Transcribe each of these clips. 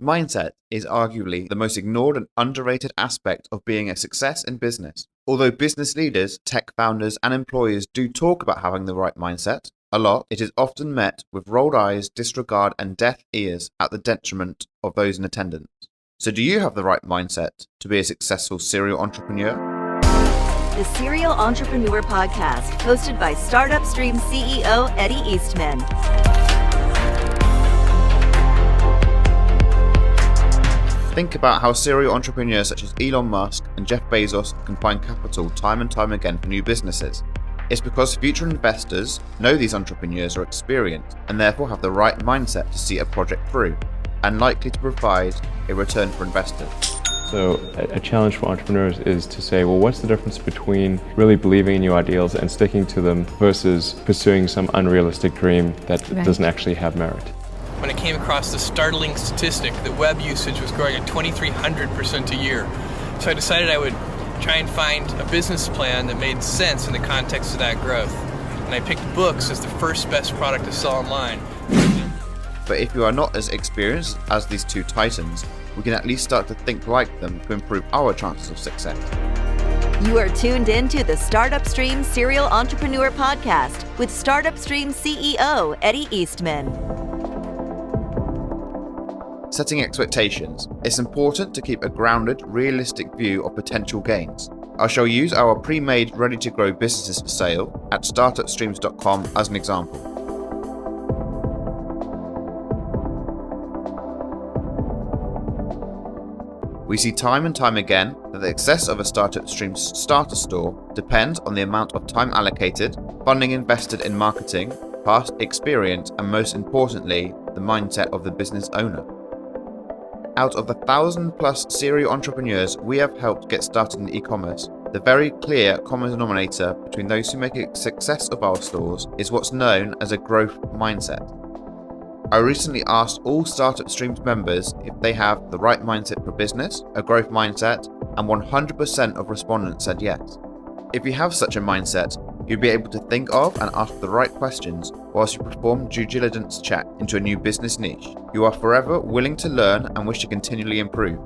Mindset is arguably the most ignored and underrated aspect of being a success in business. Although business leaders, tech founders, and employers do talk about having the right mindset a lot, it is often met with rolled eyes, disregard, and deaf ears at the detriment of those in attendance. So do you have the right mindset to be a successful serial entrepreneur? The Serial Entrepreneur Podcast, hosted by Startup Stream CEO Eddie Eastman. Think about how serial entrepreneurs such as Elon Musk and Jeff Bezos can find capital time and time again for new businesses. It's because future investors know these entrepreneurs are experienced and therefore have the right mindset to see a project through and likely to provide a return for investors. So a challenge for entrepreneurs is to say, well, what's the difference between really believing in your ideals and sticking to them versus pursuing some unrealistic dream that doesn't actually have merit? When I came across the startling statistic that web usage was growing at 2,300% a year. So I decided I would try and find a business plan that made sense in the context of that growth. And I picked books as the first best product to sell online. But if you are not as experienced as these two titans, we can at least start to think like them to improve our chances of success. You are tuned in to the Startup Stream Serial Entrepreneur Podcast with Startup Stream CEO Eddie Eastman. Setting expectations. It's important to keep a grounded, realistic view of potential gains. I shall use our pre-made, ready-to-grow businesses for sale at startupstreams.com as an example. We see time and time again that the success of a Startup Streams starter store depends on the amount of time allocated, funding invested in marketing, past experience, and most importantly, the mindset of the business owner. Out of the 1,000+ serial entrepreneurs we have helped get started in e-commerce, the very clear common denominator between those who make a success of our stores is what's known as a growth mindset. I recently asked all Startup Streams members if they have the right mindset for business, a growth mindset, and 100% of respondents said yes. If you have such a mindset, you'll be able to think of and ask the right questions whilst you perform due diligence check into a new business niche. You are forever willing to learn and wish to continually improve.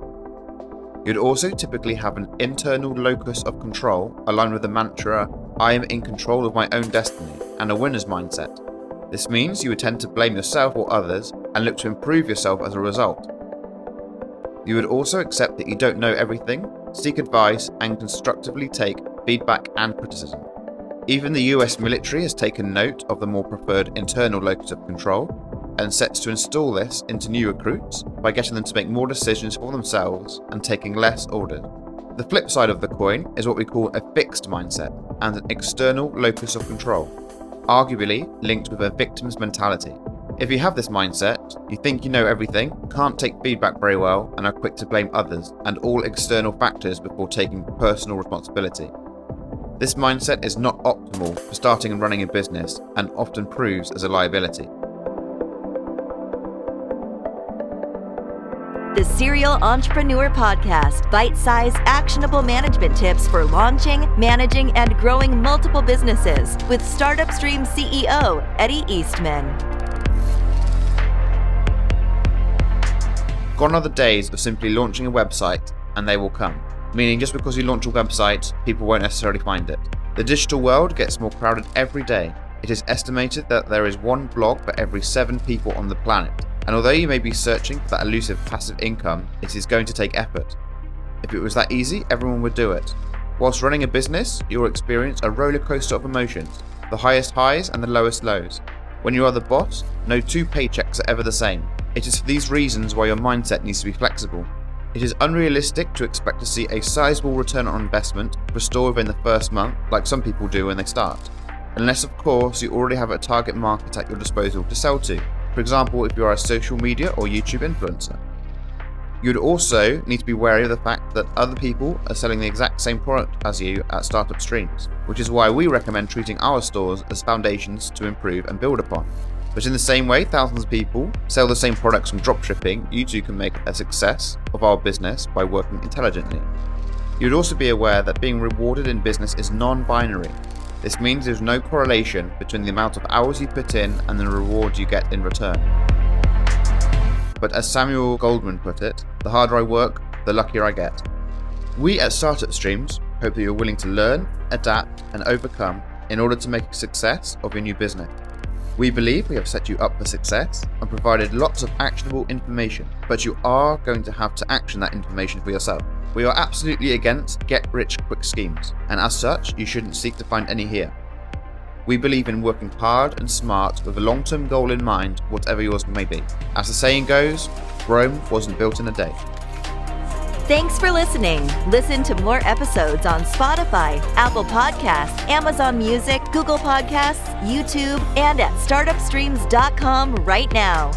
You'd also typically have an internal locus of control aligned with the mantra, I am in control of my own destiny, and a winner's mindset. This means you would tend to blame yourself or others and look to improve yourself as a result. You would also accept that you don't know everything, seek advice, and constructively take feedback and criticism. Even the US military has taken note of the more preferred internal locus of control and sets to install this into new recruits by getting them to make more decisions for themselves and taking less orders. The flip side of the coin is what we call a fixed mindset and an external locus of control, arguably linked with a victim's mentality. If you have this mindset, you think you know everything, can't take feedback very well, and are quick to blame others and all external factors before taking personal responsibility. This mindset is not optimal for starting and running a business and often proves as a liability. The Serial Entrepreneur Podcast, bite-sized, actionable management tips for launching, managing, and growing multiple businesses with Startup Stream CEO Eddie Eastman. Gone are the days of simply launching a website and they will come. Meaning just because you launch a website, people won't necessarily find it. The digital world gets more crowded every day. It is estimated that there is one blog for every 7 people on the planet. And although you may be searching for that elusive passive income, it is going to take effort. If it was that easy, everyone would do it. Whilst running a business, you'll experience a roller coaster of emotions, the highest highs and the lowest lows. When you are the boss, no 2 paychecks are ever the same. It is for these reasons why your mindset needs to be flexible. It is unrealistic to expect to see a sizable return on investment for a store within the first month, like some people do when they start. Unless, of course, you already have a target market at your disposal to sell to. For example, if you are a social media or YouTube influencer. You'd also need to be wary of the fact that other people are selling the exact same product as you at Startup Streams, which is why we recommend treating our stores as foundations to improve and build upon. But in the same way thousands of people sell the same products from dropshipping, you too can make a success of our business by working intelligently. You'd also be aware that being rewarded in business is non-binary. This means there's no correlation between the amount of hours you put in and the reward you get in return. but as Samuel Goldman put it, the harder I work, the luckier I get. We at Startup Streams hope that you're willing to learn, adapt, and overcome in order to make a success of your new business. We believe we have set you up for success and provided lots of actionable information, but you are going to have to action that information for yourself. We are absolutely against get-rich-quick schemes, and as such, you shouldn't seek to find any here. We believe in working hard and smart with a long-term goal in mind, whatever yours may be. As the saying goes, Rome wasn't built in a day. Thanks for listening. Listen to more episodes on Spotify, Apple Podcasts, Amazon Music, Google Podcasts, YouTube, and at startupstreams.com right now.